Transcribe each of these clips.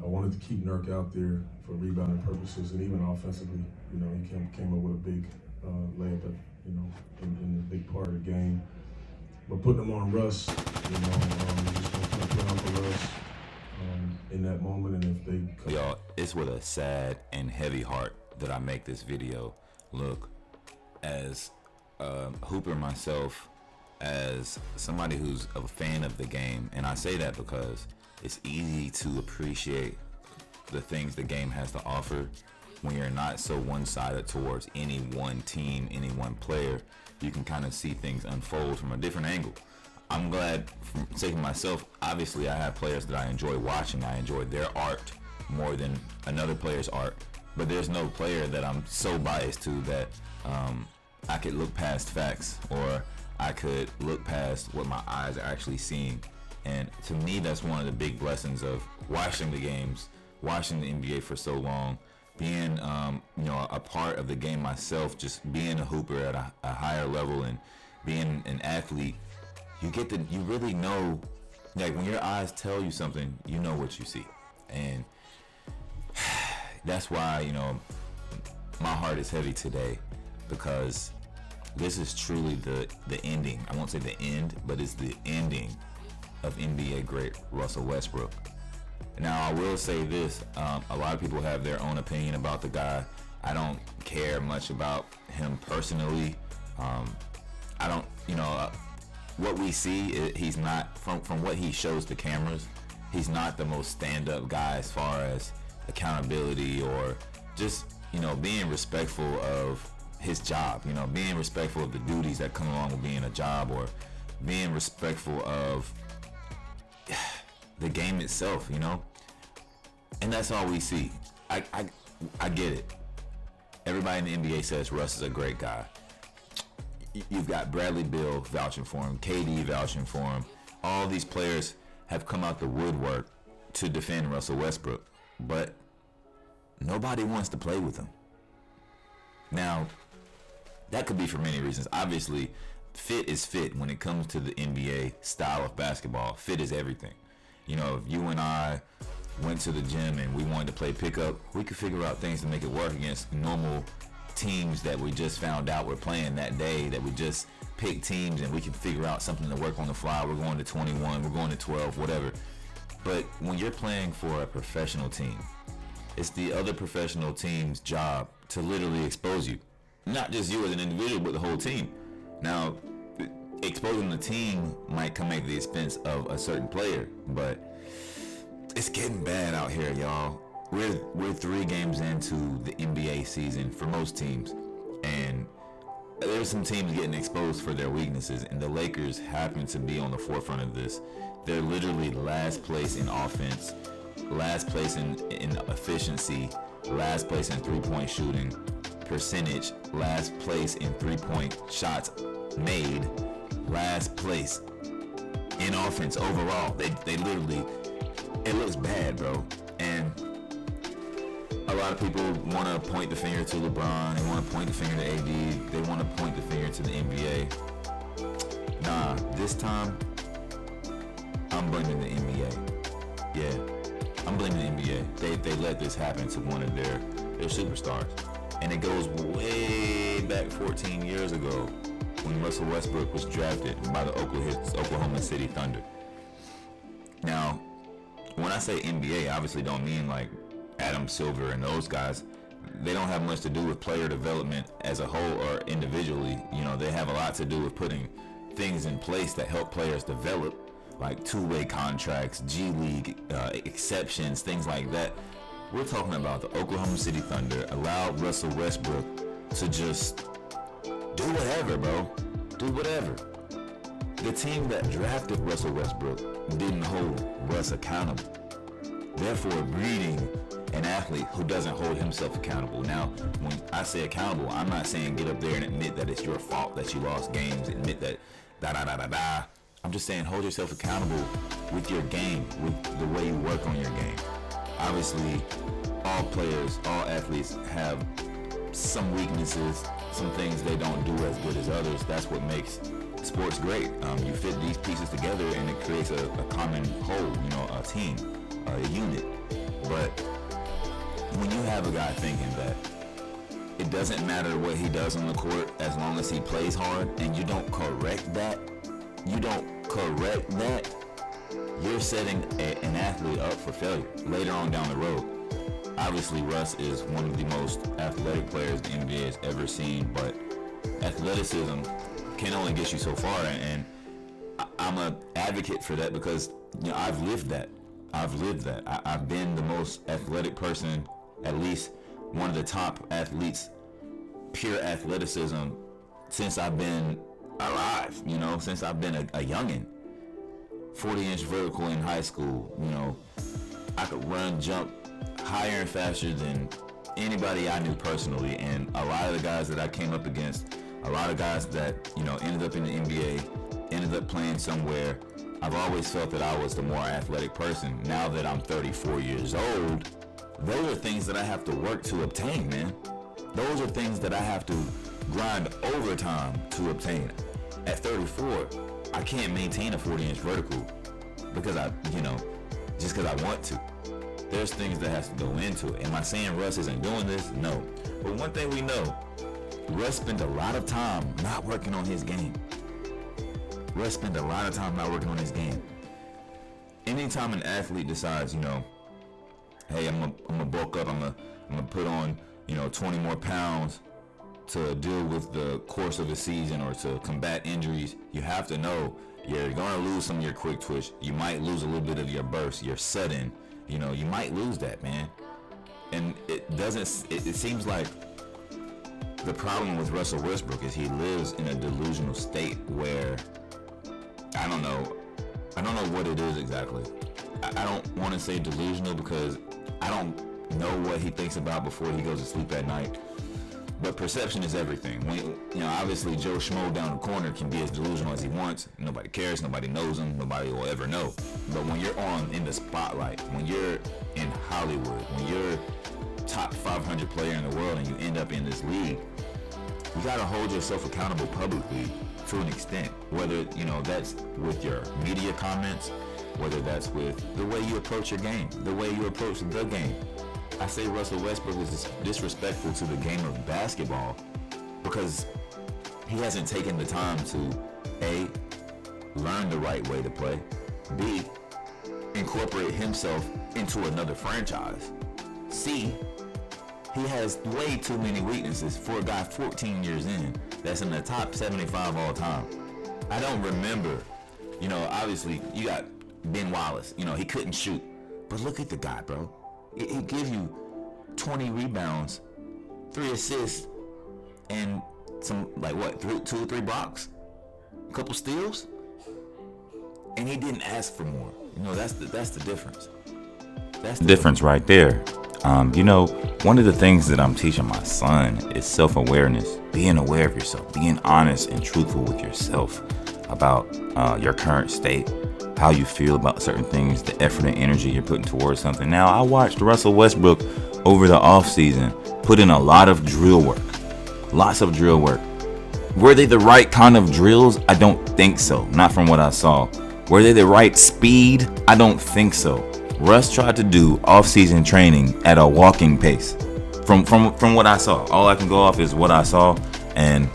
I wanted to keep Nurk out there for rebounding purposes, and even offensively, you know, he came up with a big layup, you know, in a big part of the game. But putting him on Russ, you know, just gonna play on for Russ in that moment, and if they y'all, it's with a sad and heavy heart that I make this video. Look, as a hooper myself, as somebody who's a fan of the game, and I say that because it's easy to appreciate the things the game has to offer when you're not so one-sided towards any one team, any one player. You can kind of see things unfold from a different angle. I'm glad, for the sake of myself, obviously I have players that I enjoy watching. I enjoy their art more than another player's art, but there's no player that I'm so biased to that I could look past facts, or I could look past what my eyes are actually seeing. And to me, that's one of the big blessings of watching the games, watching the NBA for so long, being you know, a part of the game myself, just being a hooper at a higher level and being an athlete. You really know, like when your eyes tell you something, you know what you see. And that's why, you know, my heart is heavy today, because this is truly the ending. I won't say the end, but it's the ending of NBA great Russell Westbrook. Now, I will say this, a lot of people have their own opinion about the guy. I don't care much about him personally. I don't, you know, what we see, he's not, from what he shows to cameras, he's not the most stand-up guy as far as accountability or just, you know, being respectful of his job, you know, being respectful of the duties that come along with being a job, or being respectful of the game itself, you know. And that's all we see. I get it. Everybody in the NBA says Russ is a great guy. You've got Bradley Beal vouching for him, KD vouching for him. All these players have come out the woodwork to defend Russell Westbrook, but nobody wants to play with him. Now, that could be for many reasons. Obviously, fit is fit when it comes to the NBA style of basketball. Fit is everything. You know, if you and I went to the gym and we wanted to play pickup, we could figure out things to make it work against normal teams that we just found out we're playing that day, that we just picked teams, and we can figure out something to work on the fly. We're going to 21, we're going to 12, whatever. But when you're playing for a professional team, it's the other professional team's job to literally expose you. Not just you as an individual, but the whole team. Now, exposing the team might come at the expense of a certain player, but it's getting bad out here, y'all. We're 3 games into the NBA season for most teams, and there's some teams getting exposed for their weaknesses, and the Lakers happen to be on the forefront of this. They're literally last place in offense, last place in efficiency, last place in three-point shooting percentage, last place in three-point shots made, last place in offense overall. They literally, it looks bad, bro. And a lot of people want to point the finger to LeBron, they want to point the finger to AD, they want to point the finger to the NBA. Nah, this time, I'm blaming the NBA. Yeah, I'm blaming the NBA. They let this happen to one of their superstars. And it goes way back 14 years ago when Russell Westbrook was drafted by the Oklahoma City Thunder. Now, when I say NBA, I obviously don't mean like Adam Silver and those guys. They don't have much to do with player development as a whole or individually. You know, they have a lot to do with putting things in place that help players develop, like two-way contracts, G League exceptions, things like that. We're talking about the Oklahoma City Thunder allowed Russell Westbrook to just do whatever, bro. Do whatever. The team that drafted Russell Westbrook didn't hold Russ accountable, therefore breeding an athlete who doesn't hold himself accountable. Now, when I say accountable, I'm not saying get up there and admit that it's your fault that you lost games, admit that da-da-da-da-da. I'm just saying hold yourself accountable with your game, with the way you work on your game. Obviously, all players, all athletes have some weaknesses, some things they don't do as good as others. That's what makes sports great. You fit these pieces together and it creates a common whole, you know, a team, a unit. But when you have a guy thinking that it doesn't matter what he does on the court as long as he plays hard, and you don't correct that, you're setting an athlete up for failure later on down the road. Obviously, Russ is one of the most athletic players the NBA has ever seen, but athleticism can only get you so far, and I'm an advocate for that because I've lived that. I've been the most athletic person, at least one of the top athletes, pure athleticism, since I've been alive, since I've been a youngin'. 40-inch vertical in high school, I could run, jump higher and faster than anybody I knew personally, and a lot of the guys that I came up against, a lot of guys that, ended up in the NBA, ended up playing somewhere, I've always felt that I was the more athletic person. Now that I'm 34 years old, those are things that I have to work to obtain, man. Those are things that I have to grind overtime to obtain. At 34, I can't maintain a 40-inch vertical because just because I want to. There's things that has to go into it. Am I saying Russ isn't doing this? No. But one thing we know, Russ spent a lot of time not working on his game. Anytime an athlete decides, hey, I'm gonna bulk up, I'm gonna put on, 20 more pounds to deal with the course of the season or to combat injuries, you have to know you're gonna lose some of your quick twitch. You might lose a little bit of your burst, your sudden, you might lose that, man. And it seems like the problem with Russell Westbrook is he lives in a delusional state where I don't know what it is exactly. I don't want to say delusional because I don't know what he thinks about before he goes to sleep at night. But perception is everything. When, obviously Joe Schmo down the corner can be as delusional as he wants. Nobody cares. Nobody knows him. Nobody will ever know. But when you're in the spotlight, when you're in Hollywood, when you're top 500 player in the world and you end up in this league, you got to hold yourself accountable publicly to an extent. Whether, that's with your media comments, whether that's with the way you approach your game, the way you approach the game. I say Russell Westbrook is disrespectful to the game of basketball because he hasn't taken the time to A, learn the right way to play, B, incorporate himself into another franchise, C, he has way too many weaknesses for a guy 14 years in that's in the top 75 all time. I don't remember, obviously you got Ben Wallace, he couldn't shoot, but look at the guy, bro. He gives you 20 rebounds, 3 assists, and some, 2 or 3 blocks, a couple steals, and he didn't ask for more. That's the difference. That's the difference right there. One of the things that I'm teaching my son is self-awareness, being aware of yourself, being honest and truthful with yourself about your current state, how you feel about certain things, the effort and energy you're putting towards something. Now, I watched Russell Westbrook over the offseason put in a lot of drill work. Lots of drill work. Were they the right kind of drills? I don't think so. Not from what I saw. Were they the right speed? I don't think so. Russ tried to do off-season training at a walking pace. From what I saw. All I can go off is what I saw, and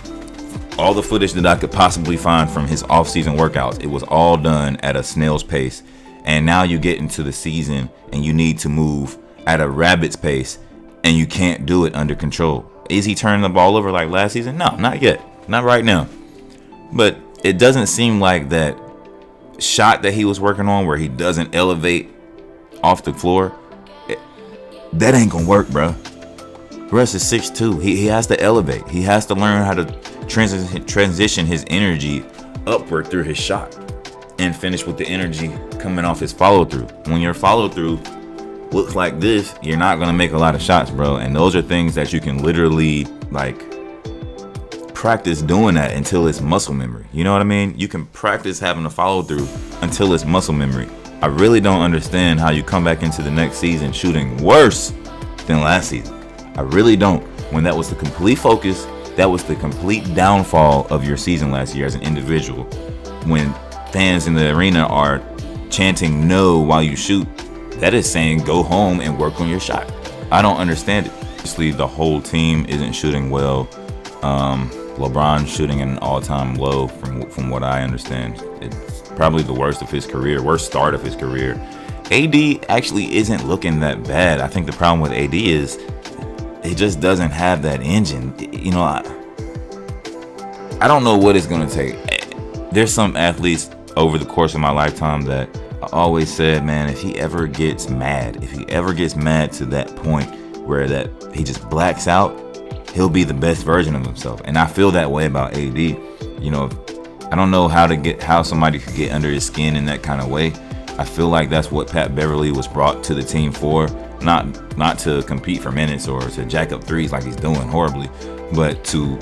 all the footage that I could possibly find from his off-season workouts, it was all done at a snail's pace. And now you get into the season and you need to move at a rabbit's pace, and you can't do it under control. Is he turning the ball over like last season? No, not yet. Not right now. But it doesn't seem like that shot that he was working on where he doesn't elevate off the floor, that ain't gonna work, bro. Russ is 6'2". He has to elevate. He has to learn how to transition his energy upward through his shot and finish with the energy coming off his follow-through. When your follow-through looks like this, you're not going to make a lot of shots, bro. And those are things that you can literally, practice doing that until it's muscle memory. You know what I mean? You can practice having a follow-through until it's muscle memory. I really don't understand how you come back into the next season shooting worse than last season. I really don't. When that was the complete focus, that was the complete downfall of your season last year as an individual. When fans in the arena are chanting no while you shoot, that is saying go home and work on your shot. I don't understand it. Obviously, the whole team isn't shooting well. LeBron shooting at an all-time low from what I understand. It's probably the worst of his career, worst start of his career. AD actually isn't looking that bad. I think the problem with AD is he just doesn't have that engine. You know, I don't know what it's going to take. There's some athletes over the course of my lifetime that I always said, man, if he ever gets mad to that point where that he just blacks out, he'll be the best version of himself. And I feel that way about AD. You know, I don't know how somebody could get under his skin in that kind of way. I feel like that's what Pat Beverly was brought to the team for. Not to compete for minutes or to jack up threes like he's doing horribly, but to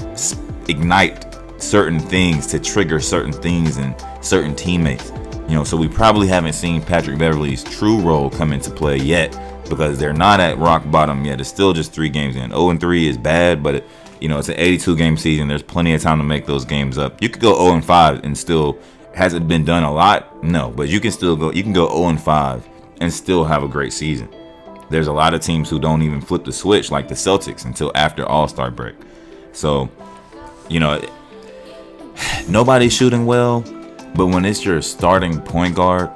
ignite certain things, to trigger certain things in certain teammates. You know, so we probably haven't seen Patrick Beverly's true role come into play yet, because they're not at rock bottom yet. It's still just 3 games in. 0-3 is bad, but it's an 82-game season. There's plenty of time to make those games up. You could go 0-5 and still, has it been done a lot? No, but you can still go. You can go 0-5 and still have a great season. There's a lot of teams who don't even flip the switch, like the Celtics, until after All-Star break. So, nobody's shooting well, but when it's your starting point guard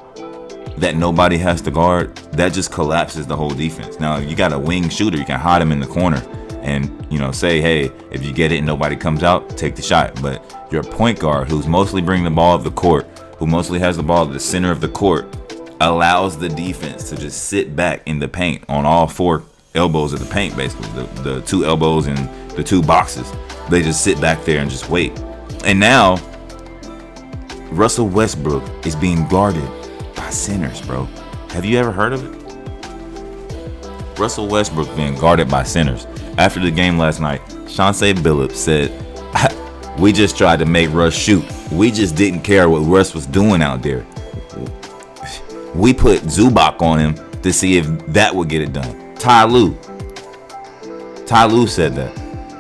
that nobody has to guard, that just collapses the whole defense. Now, if you got a wing shooter, you can hide him in the corner and, say, hey, if you get it and nobody comes out, take the shot. But your point guard, who's mostly bringing the ball up the court, who mostly has the ball at the center of the court, allows the defense to just sit back in the paint on all 4 elbows of the paint, basically. The 2 elbows and the 2 boxes. They just sit back there and just wait. And now, Russell Westbrook is being guarded by centers, bro. Have you ever heard of it? Russell Westbrook being guarded by centers. After the game last night, Chauncey Billups said, we just tried to make Russ shoot. We just didn't care what Russ was doing out there. We put Zubac on him to see if that would get it done. Ty Lue said that.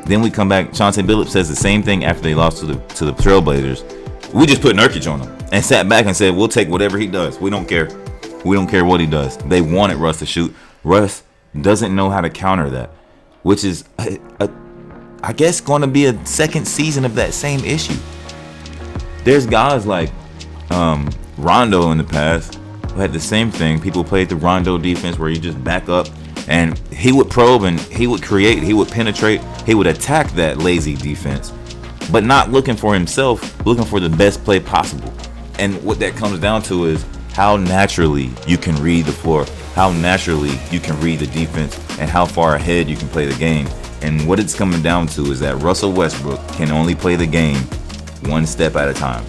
Then we come back, Chauncey Billups says the same thing after they lost to the Trailblazers. We just put Nurkic on him and sat back and said, we'll take whatever he does. We don't care. We don't care what he does. They wanted Russ to shoot. Russ doesn't know how to counter that, which is, I guess, going to be a second season of that same issue. There's guys like Rondo in the past who had the same thing. People played the Rondo defense where you just back up and he would probe and he would create, he would penetrate, he would attack that lazy defense, but not looking for himself, looking for the best play possible. And what that comes down to is how naturally you can read the floor, how naturally you can read the defense, and how far ahead you can play the game. And what it's coming down to is that Russell Westbrook can only play the game one step at a time.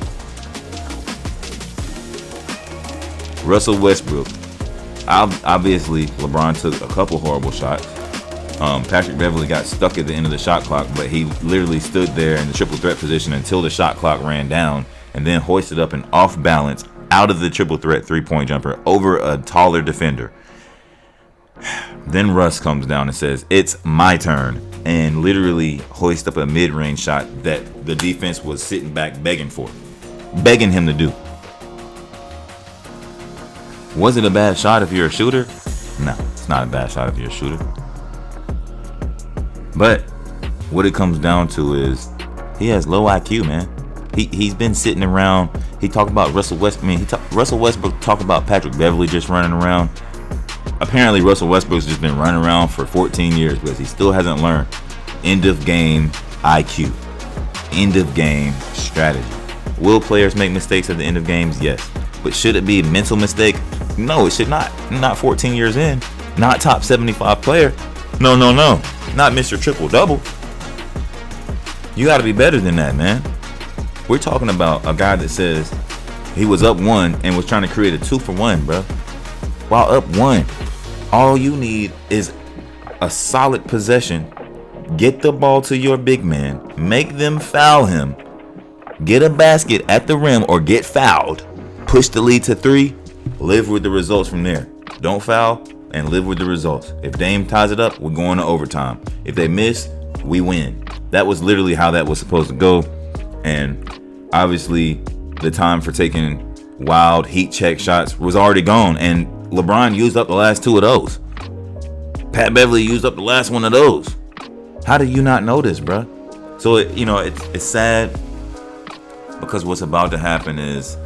Russell Westbrook, obviously LeBron took a couple horrible shots. Patrick Beverly got stuck at the end of the shot clock, but he literally stood there in the triple threat position until the shot clock ran down, and then hoisted up an off balance out of the triple threat 3-point jumper over a taller defender. Then Russ comes down and says, it's my turn, and literally hoists up a mid-range shot that the defense was sitting back begging him to do. Was it a bad shot if you're a shooter? No, it's not a bad shot if you're a shooter. But what it comes down to is he has low IQ, man. He's been sitting around. He talked about Russell Westbrook. Russell Westbrook talked about Patrick Beverly just running around. Apparently, Russell Westbrook's just been running around for 14 years because he still hasn't learned end of game IQ, end of game strategy. Will players make mistakes at the end of games? Yes. But should it be a mental mistake? No, it should not. Not 14 years in. Not top 75 player. No. Not Mr. Triple Double. You got to be better than that, man. We're talking about a guy that says he was up 1 and was trying to create a 2-for-1, bro. While up 1, all you need is a solid possession. Get the ball to your big man. Make them foul him. Get a basket at the rim or get fouled. Push the lead to 3. Live with the results from there. Don't foul and live with the results. If Dame ties it up, we're going to overtime. If they miss, we win. That was literally how that was supposed to go. And obviously, the time for taking wild heat check shots was already gone. And LeBron used up the last 2 of those. Pat Beverly used up the last one of those. How do you not know this, bruh? So, it's sad because what's about to happen is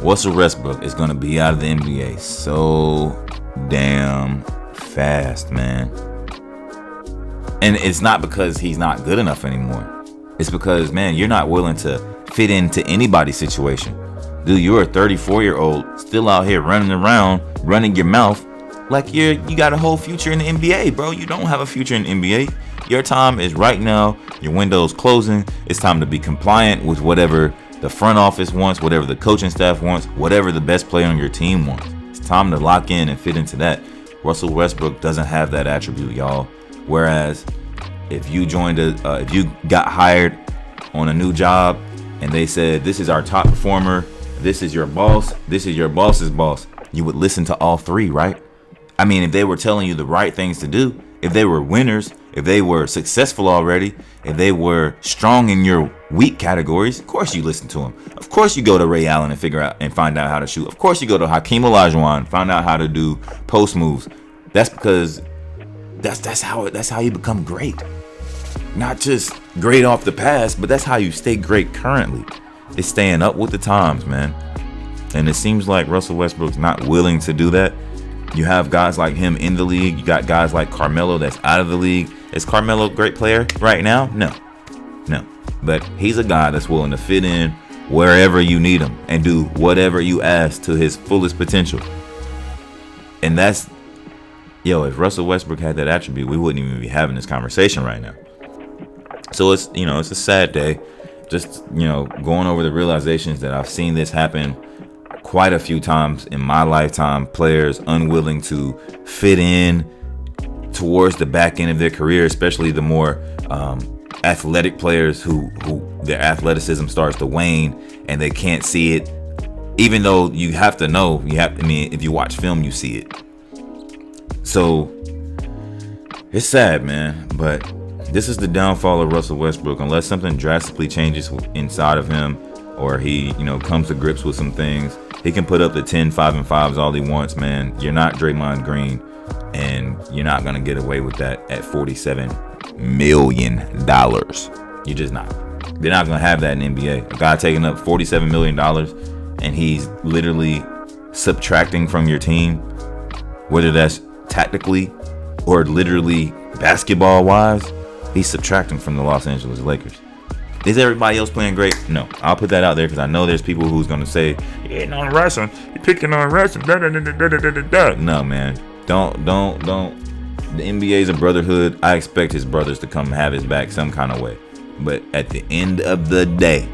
Russell Westbrook is going to be out of the NBA so damn fast, man. And it's not because he's not good enough anymore. It's because, man, you're not willing to fit into anybody's situation. Dude, you're a 34-year-old still out here running around, running your mouth like you got a whole future in the NBA, bro. You don't have a future in the NBA. Your time is right now. Your window's closing. It's time to be compliant with whatever the front office wants, whatever the coaching staff wants, whatever the best player on your team wants. It's time to lock in and fit into that. Russell Westbrook doesn't have that attribute, y'all. Whereas if you if you got hired on a new job and they said, this is our top performer, this is your boss, this is your boss's boss, you would listen to all three, right? I mean, if they were telling you the right things to do, if they were winners, if they were successful already, if they were strong in your weak categories, of course you listen to them. Of course you go to Ray Allen and find out how to shoot. Of course you go to Hakeem Olajuwon, find out how to do post moves. That's because that's how you become great. Not just great off the past, but that's how you stay great currently. It's staying up with the times, man. And it seems like Russell Westbrook's not willing to do that. You have guys like him in the league. You got guys like Carmelo that's out of the league. Is Carmelo a great player right now? No. But he's a guy that's willing to fit in wherever you need him and do whatever you ask to his fullest potential. And that's, if Russell Westbrook had that attribute, we wouldn't even be having this conversation right now. So it's a sad day. Just, going over the realizations that I've seen this happen quite a few times in my lifetime. Players unwilling to fit in towards the back end of their career, especially the more athletic players who their athleticism starts to wane and they can't see it. Even though you have to know, if you watch film, you see it. So it's sad, man. But this is the downfall of Russell Westbrook. Unless something drastically changes inside of him, or he, comes to grips with some things, he can put up the 10 5-and-5s all he wants, man. You're not Draymond Green, and you're not gonna get away with that at $47 million. You're just not. They're not gonna have that in NBA. A guy taking up $47 million, and he's literally subtracting from your team, whether that's tactically or literally basketball-wise. He's subtracting from the Los Angeles Lakers. Is everybody else playing great? No. I'll put that out there because I know there's people who's going to say, you're on Russell. You're picking on Russell. No, man. Don't. The NBA is a brotherhood. I expect his brothers to come have his back some kind of way. But at the end of the day,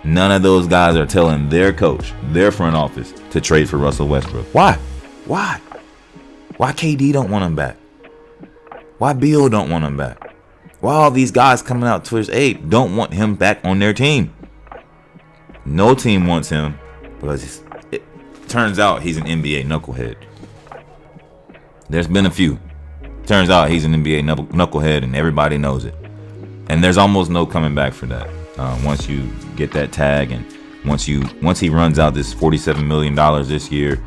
none of those guys are telling their coach, their front office, to trade for Russell Westbrook. Why? Why KD don't want him back? Why Beal don't want him back? Why all these guys coming out to his aid don't want him back on their team? No team wants him because it turns out he's an NBA knucklehead. There's been a few. Turns out he's an NBA knucklehead and everybody knows it. And there's almost no coming back for that. Once you get that tag and once he runs out this $47 million this year,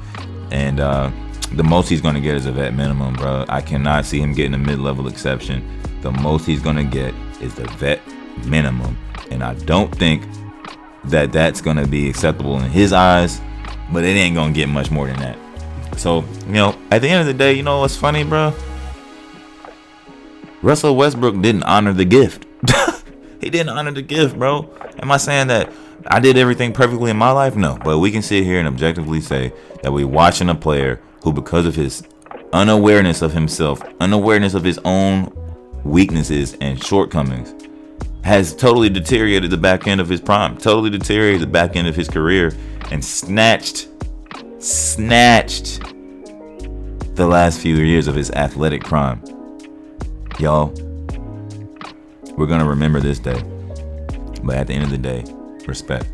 and the most he's going to get is a vet minimum, bro. I cannot see him getting a mid-level exception. The most he's going to get is the vet minimum. And I don't think that that's going to be acceptable in his eyes, but it ain't going to get much more than that. So, at the end of the day, what's funny, bro? Russell Westbrook didn't honor the gift. He didn't honor the gift, bro. Am I saying that I did everything perfectly in my life? No. But we can sit here and objectively say that we're watching a player who, because of his unawareness of himself, unawareness of his own weaknesses and shortcomings, has totally deteriorated the back end of his prime, totally deteriorated the back end of his career, and snatched the last few years of his athletic prime. Y'all, we're gonna remember this day, but at the end of the day, respect.